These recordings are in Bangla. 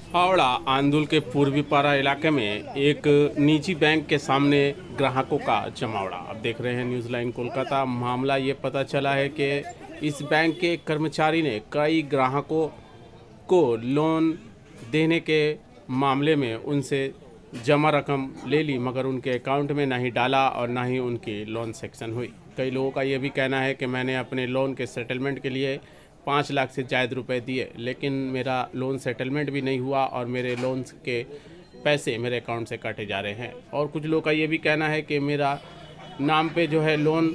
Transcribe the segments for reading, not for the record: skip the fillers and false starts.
हावड़ा आंदुल के पूर्वी पारा इलाके में एक निजी बैंक के सामने ग्राहकों का जमावड़ा। आप देख रहे हैं न्यूज़ लाइन कोलकाता। मामला ये पता चला है कि इस बैंक के एक कर्मचारी ने कई ग्राहकों को लोन देने के मामले में उनसे जमा रकम ले ली, मगर उनके अकाउंट में ना ही डाला और ना ही उनकी लोन सेक्शन हुई। कई लोगों का ये भी कहना है कि मैंने अपने लोन के सेटलमेंट के लिए 5 लाख से ज़्यादा रुपए दिए, लेकिन मेरा लोन सेटलमेंट भी नहीं हुआ और मेरे लोन के पैसे मेरे अकाउंट से काटे जा रहे हैं। और कुछ लोगों का ये भी कहना है कि मेरा नाम पे जो है लोन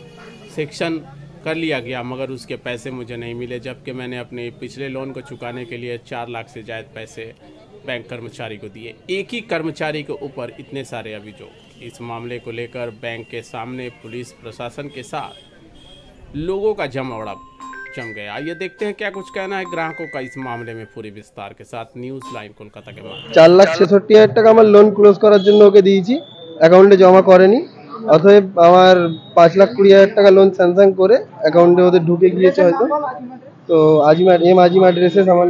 सेक्शन कर लिया गया, मगर उसके पैसे मुझे नहीं मिले, जबकि मैंने अपने पिछले लोन को चुकाने के लिए 4 लाख से ज़्यादा पैसे बैंक कर्मचारी को दिए। एक ही कर्मचारी के ऊपर इतने सारे अभियोग। इस मामले को लेकर बैंक के सामने पुलिस प्रशासन के साथ लोगों का जमावड़ा जम गया। आइए देखते हैं क्या कुछ कहना है ग्राहकों का इस मामले में पूरे विस्तार के साथ। न्यूज़ लाइन कोलकाता के माध्यम 4,66,000 টাকা আমার লোন ক্লোজ করার জন্য ওকে দিয়েছি, অ্যাকাউন্টে জমা করেনি। অতএব আমার 5,20,000 টাকা লোন স্যাংশন করে অ্যাকাউন্টে ওদের ঢুকে গিয়েছে হয়তো। তো আজিমা ড্রেসেস আমার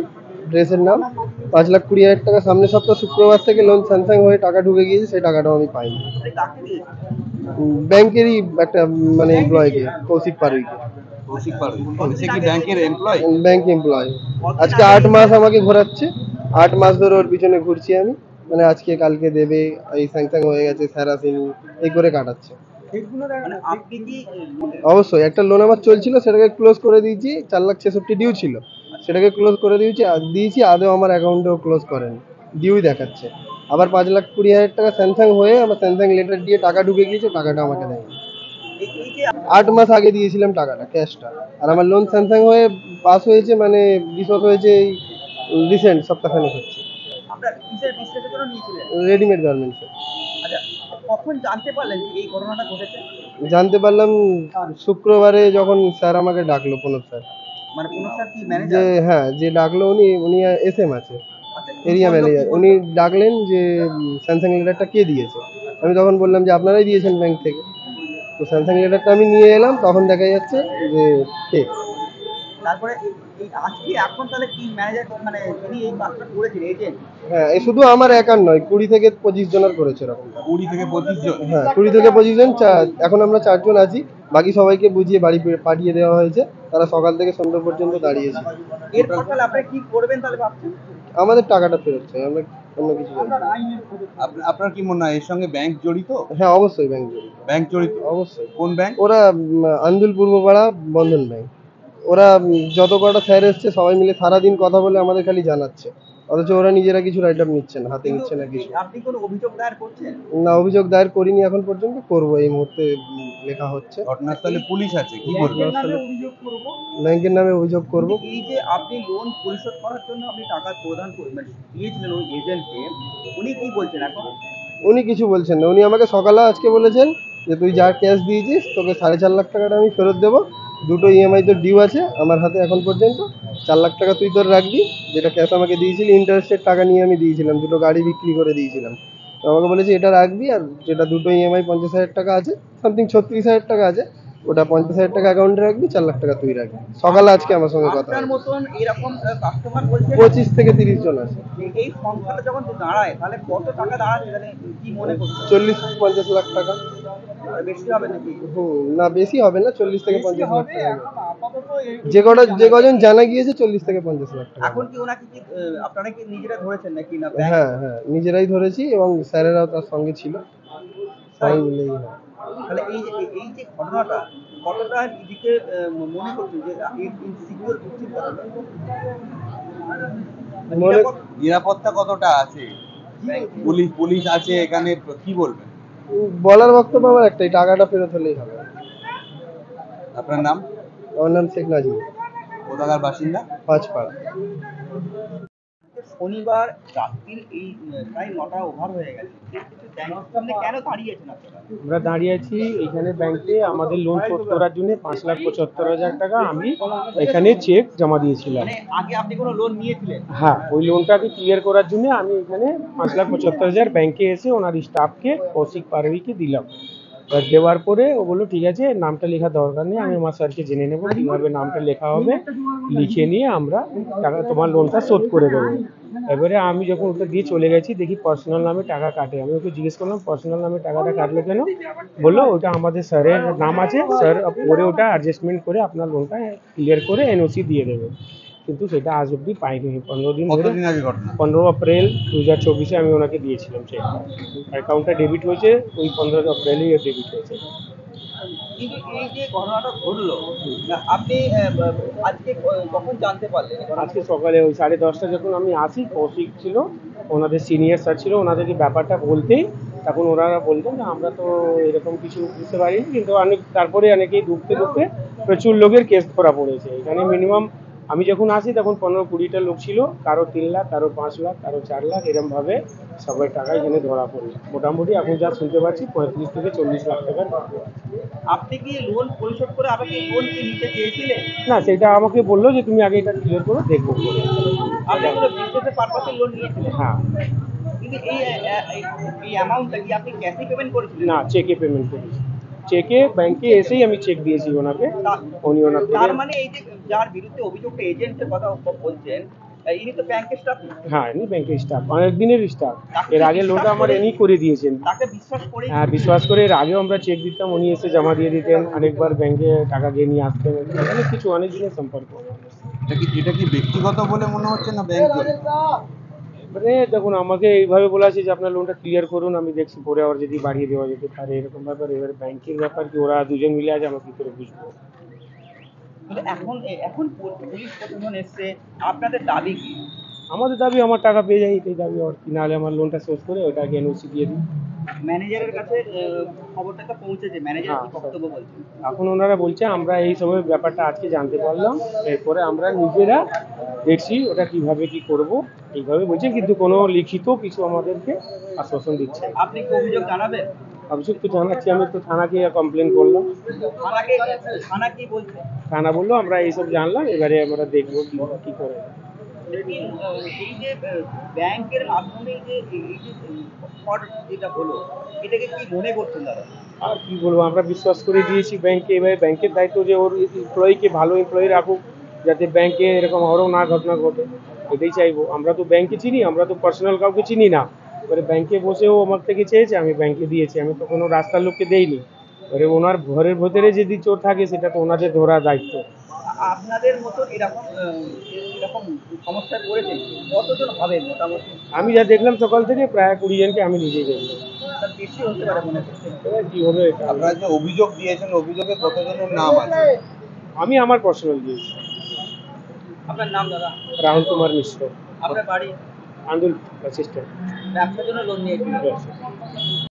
ড্রেসের নাম। 5,20,000 টাকা সামনের সপ্তাহ শুক্রবার থেকে লোন স্যাংশন হয়ে টাকা ঢুকে গিয়েছে, সেই টাকাটাও আমি পাইনি। ব্যাংকেরই একটা মানে এমপ্লয়কে, কৌশিক পারুইকে। সে কি ব্যাংকের এমপ্লয়? Bank employ. আজকে 8 মাস আমাকে ঘোরাচ্ছে, 8 মাস ধরে ওর পিছনে ঘুরছি আমি। মানে আজকে কালকে দেবে, এই স্যাংশন হয়ে গেছে, স্যার আসেনি, এই করে কাটাচ্ছে। মানে আপনি কি অবশ্যই একটা লোন আমার চলছিল, সেটাকে ক্লোজ করে দিয়েছি। 4,66,000 ডিউ ছিল, সেটাকে ক্লোজ করে দিয়েছি। আদৌ আমার অ্যাকাউন্টেও ক্লোজ করেন, ডিউই দেখাচ্ছে। আবার 5,20,000 টাকা স্যাংশন হয়ে আমার স্যাংশন লেটার দিয়ে টাকা ঢুকে গিয়েছে, টাকাটা আমাকে দেয়নি। এই যে 8 মাস আগে দিয়েছিলাম টাকাটা, ক্যাশটা। আর আমার লোন স্যাংশন হয়ে পাস হয়েছে, মানে বিশদ হয়েছে এই রিসেন্ট সপ্তাহখানেক হচ্ছে। আপনার কিসের বিশ্লেষণের জন্য নিয়েছিলেন? রেডিমেড গার্মেন্টসে। আচ্ছা, কখন জানতে পারলেন যে এই ঘটনাটা ঘটেছে? জানতে পারলাম শুক্রবারে, যখন স্যার আমাকে ডাকলো, প্রণব স্যার। মানে কোন স্যার কি যে ম্যানেজার? হ্যাঁ, যে ডাকলো উনি উনি এসএম আছে, আচ্ছা, এরিয়া ম্যানেজার। উনি ডাকলেন যে স্যামসাং লেটারটা কে দিয়েছে। আমি তখন বললাম যে আপনারাই দিয়েছেন ব্যাংক থেকে। তো স্যামসাং লেটারটা আমি নিয়ে এলাম, তখন দেখা যাচ্ছে যে ফেক। তারপরে এই আজকে এখন তাহলে কি ম্যানেজার মানে যিনি এই কাজটা করেছেন এজেন্ট? হ্যাঁ, এ শুধু আমার একার নয়, 20 থেকে 25 জনের করেছে এরকম। 20 থেকে 25 জন? হ্যাঁ, 20 থেকে 25 জন। এখন আমরা 4 জন আছি, বাকি সবাইকে বুঝিয়ে বাড়ি পাঠিয়ে দেওয়া হয়েছে। তারা সকাল থেকে সন্ধ্যা পর্যন্ত দাঁড়িয়েছে। এরপর তাহলে আপনি কি করবেন তাহলে ভাবছেন? আমাদের টাকাটা ফেরত চাই, আমরা অন্য কিছু চাই না। আপনার কি মনে হয় এর সঙ্গে ব্যাংক জড়িত? হ্যাঁ, অবশ্যই ব্যাংক জড়িত। ব্যাংক জড়িত? অবশ্যই। কোন ব্যাংক? ওরা আন্দুল পূর্বপাড়া বন্ধন ব্যাংক। ওরা যত কটা স্যার এসছে সবাই মিলে সারাদিন কথা বলে আমাদের খালি জানাচ্ছে, অথচ ওরা নিজেরা কিছু রাইট আপ নিচ্ছে না, হাতে নিচ্ছে না কিছু। আপনি কোনো অভিযোগ দায়ের করছেন? না, অভিযোগ দায়ের করিনি এখন পর্যন্ত, করবো এই মুহূর্তে। লেখা হচ্ছে। ঘটনাস্থলে পুলিশ আছে, কি বলবেন? ব্যাংকের নামে অভিযোগ করব। এই যে আপনি লোন পরিশোধ করার জন্য আপনি টাকা প্রদান মানে দিয়েছিলেন ওই এজেন্টকে, উনি কি বলছেন এখন? উনি কিছু বলছেন না। উনি আমাকে সকালে আজকে বলেছেন যে তুই যা ক্যাশ দিয়েছিস তোকে 4.5 লাখ টাকাটা আমি ফেরত দেবো। দুটো ইএমআই তোর ডিউ আছে আমার হাতে এখন পর্যন্ত। 4 লাখ টাকা তুই তোর রাখবি, যেটা ক্যাশ আমাকে দিয়েছিলি। ইন্টারেস্টের টাকা নিয়ে আমি দিয়েছিলাম, দুটো গাড়ি বিক্রি করে দিয়েছিলাম। তো আমাকে বলেছে এটা রাখবি, আর যেটা দুটো ইএমআই 50,000 টাকা আছে, সামথিং 36,000 টাকা আছে, ওটা 50,000 টাকা অ্যাকাউন্টে রাখবি, 4 লাখ টাকা তুই রাখবি। সকালে আজকে আমার সঙ্গে কথা আপনার হয়েছে। মতন এরকম কাস্টমার বলছে 25 থেকে 30 জন আছে। এই সংখ্যাটা যখন দাঁড়ায় তাহলে কত টাকা দাঁড়াচ্ছে, তাহলে কি মনে করছেন? 40-50 লাখ টাকা। বেশি হবে নাকি? না, বেশি হবে না, 40 থেকে 50 লাখ টাকা। এখন আপাতত যে কজন জানা গিয়েছে 40 থেকে 50 লাখ টাকা। এখন কি ওনাকে কি আপনারা কি নিজেরা ধরেছেন নাকি না? হ্যাঁ হ্যাঁ, নিজেরাই ধরেছি এবং স্যারেরাও তার সঙ্গে ছিল, সবাই মিলেই। তাহলে এই যে ঘটনাটা কতটা নিজেকে মনে করছেন যে ইনসিকিউর করছেন কতটা? নিরাপত্তা কতটা আছে? পুলিশ আছে এখানে, কি বলবেন? বলার বক্তব্য আমার একটাই, টাকাটা ফেরত হলেই হবে। আপনার নাম? আমার নাম শেখ নাজিম, কোথাকার বাসিন্দা? পাঁচপাড়া। শনিবার রাত্রির এই প্রায় 9টা ওভার হয়ে গেছে, সামনে কেন দাঁড়িয়েছেন আপনারা? আমরা দাঁড়িয়ে আছি এখানে ব্যাংকে আমাদের লোন শোধ করার জন্য 5,75,000 টাকা আমি এখানে চেক জমা দিয়েছিলাম। মানে আগে আপনি কোনো লোন নিয়েছিলেন? হ্যাঁ, ওই লোনটাকে ক্লিয়ার করার জন্য আমি এখানে 5,75,000 ব্যাংকে এসে ওনার স্টাফকে কৌশিক পারুইকে দিলাম। এবার দেওয়ার পরে ও বললো ঠিক আছে, নামটা লেখার দরকার নেই, আমি আমার স্যারকে জেনে নেবো কীভাবে নামটা লেখা হবে, লিখে নিয়ে আমরা টাকা তোমার লোনটা শোধ করে দেবো। এবারে আমি যখন ওটা দিয়ে চলে গেছি দেখি পার্সোনাল নামে টাকা কাটে। আমি ওকে জিজ্ঞেস করলাম পার্সোনাল নামে টাকাটা কাটলো কেন? বললো ওটা আমাদের স্যারের নাম আছে, স্যার পরে ওটা অ্যাডজাস্টমেন্ট করে আপনার লোনটা ক্লিয়ার করে এনওসি দিয়ে দেবে। কিন্তু সেটা আজ অব্দি পাইনি। 15 দিন ধরে, 15 এপ্রিল 2024 আমি ওনাকে দিয়েছিলাম চেক। অ্যাকাউন্টটা ডেবিট হয়েছে ওই 15 এপ্রিলেই ডেবিট হয়েছে। কিন্তু এই যে ঘটনাটা ঘটলো, আপনি আজকে কখন জানতে পারলেন? আজকে সকালে ওই 10:30 যখন আমি আসি, কৌশিক ছিল, ওনাদের সিনিয়র স্যার ছিল, ওনাদেরকে ব্যাপারটা বলতেই তখন ওনারা বললেন যে আমরা তো এরকম কিছু বুঝতে পারিনি, কিন্তু তারপরে অনেকেই ঢুকতে ঢুকতে প্রচুর লোকের কেস ধরা পড়েছে এখানে। মিনিমাম আমি যখন আসি তখন 15-20টা লোক ছিল, কারো 3 লাখ, কারো 5 লাখ, কারো 4 লাখ, এরমভাবে সবাই টাকা এখানে ধরা পড়লো। মোটামুটি এখন যা শুনতে পাচ্ছি 35 থেকে 40 লাখ টাকার। আপনি কি লোন পরিশোধ করে আবার লোন কি নিতে চেয়েছিলেন? না, সেটা আমাকে বললো যে তুমি আগে এটা ক্লিয়ার করো, দেখবো। আপনি কোনো বিজনেসের পারপাসে লোন নিয়েছিলেন? হ্যাঁ। কিন্তু এই অ্যামাউন্টটা কি আপনি ক্যাশে পেমেন্ট করেছিলেন? না, চেকে পেমেন্ট করেছি। চেকে ব্যাংকে এসেই আমি চেক দিয়েছি ওনাকে, উনি ওনার থেকে। তার মানে এই যে যার বিরুদ্ধে অভিযোগটা, এজেন্টের কথা বলছেন, ইনি তো ব্যাংকের স্টাফ। হ্যাঁ, ইনি ব্যাংকের স্টাফ, অনেক দিনের স্টাফ। এর আগে লোনটা আমার ইনি করে দিয়েছেন। তাকে বিশ্বাস করে? হ্যাঁ, বিশ্বাস করে। এর আগেও আমরা চেক দিতাম, উনি এসে জমা দিয়ে দিতেন, অনেকবার ব্যাংকে টাকা দিয়ে নিয়ে আসতেন, অনেক কিছু, অনেক দিনের সম্পর্ক। এটা কি ব্যক্তিগত বলে মনে হচ্ছে না ব্যাংক? মানে দেখুন, আমাকে এইভাবে বলা আছে যে আপনার লোনটা ক্লিয়ার করুন, আমি দেখছি পরে আবার যদি বাড়িয়ে দেওয়া যেতে পারে, এরকম ব্যাপার। এবার ব্যাংকের ব্যাপার কি, ওরা দুজন মিলে আছে, আমরা কি করে বুঝবো? কিন্তু এখন পুলিশ প্রশাসন এসছে, আপনাদের দাবি কি? আমাদের দাবি আমার টাকা পেয়ে যাই, এটাই দাবি। আর কি, নাহলে আমার লোনটা শোধ করে ওটাকে এনওসি দিয়ে দিই। ম্যানেজারের কাছে খবরটা পৌঁছেছে, ম্যানেজার কি বক্তব্য বলছেন? এখন ওনারা বলছে আমরা এই সময় ব্যাপারটা আজকে জানতে পারলাম, এরপরে আমরা নিজেরা দেখছি ওটা কিভাবে কি করব, এইভাবে বলছে, কিন্তু কোনো লিখিত কিছু আমাদেরকে আশ্বাসন দিচ্ছে। আপনি কি অভিযোগ জানাবেন? অভিযোগ তো জানাচ্ছি, আমি তো থানাকে কমপ্লেন করলাম। থানা কি বলছে? থানা বললো আমরা এইসব জানলাম, এবারে আমরা দেখবো কি করে। এই যে ব্যাংকের মাধ্যমে যে এই যে ফ্রড যেটা হলো, এটাকে কি মনে করছেন দাদা? আর কি বলবো, আমরা বিশ্বাস করে দিয়েছি ব্যাংকে। এবারে ব্যাংকের দায়িত্ব যে ওর এমপ্লয়িকে ভালো এমপ্লয়ি রাখুক, যাতে ব্যাংকে এরকম আরও না ঘটনা ঘটে, এটাই চাইবো। আমরা তো ব্যাংকে চিনি, আমরা তো পার্সোনাল কাউকে চিনি না। এবারে ব্যাংকে বসেও আমার থেকে চেয়েছে, আমি ব্যাংকে দিয়েছি, আমি তো কোনো রাস্তার লোককে দেইনি। এবারে ওনার ঘরের ভেতরে যদি চোর থাকে সেটা তো ওনাদের ধরা দায়িত্ব। আপনাদের মতো এরকম সমস্যায় পড়েছেন কতজন হবে মোটামুটি? আমি যা দেখলাম সকাল থেকে প্রায় 20 জনকে আমি নিজেই দেখলাম। তার বেশি হতে পারে মনে করছেন? এবার কি হবে এটা? আপনারা যে অভিযোগ দিয়েছেন, অভিযোগে কতজনের নাম আছে? আমি আমার পার্সোনাল দিয়েছি। আপনার নাম দাদা? রাহুল কুমার মিশ্র, আপনার বাড়ি? আন্দুল অ্যাসিস্ট্যান্ট। ব্যবসার জন্য লোন নিয়েছিলেন?